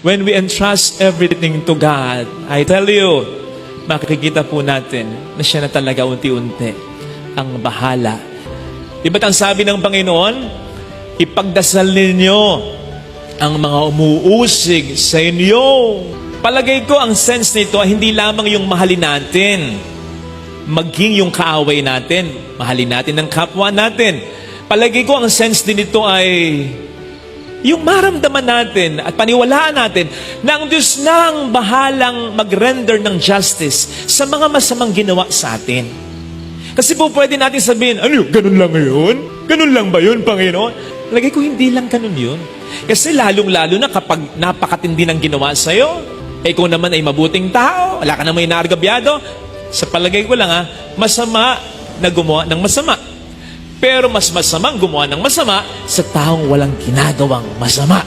when we entrust everything to God, I tell you, makikita po natin na siya na talaga unti-unti ang bahala. Diba't ang sabi ng Panginoon, ipagdasal ninyo ang mga umuusig sa inyo. Palagay ko ang sense nito ay hindi lamang yung mahalin natin, maging yung kaaway natin, mahalin natin ang kapwa natin. Palagay ko ang sense din nito ay yung maramdaman natin at paniwalaan natin na ang Diyos na ang bahalang mag-render ng justice sa mga masamang ginawa sa atin. Kasi po pwede natin sabihin, ano, ganun lang yun? Ganun lang ba yun, Panginoon? Palagay ko hindi lang ganun yun. Kasi lalong-lalo na kapag napakatindi ng ginawa sa'yo, kung naman ay mabuting tao, wala ka naman inargabyado, sa palagay ko lang masama na gumawa ng masama. Pero mas masamang gumawa ng masama sa taong walang ginagawang masama.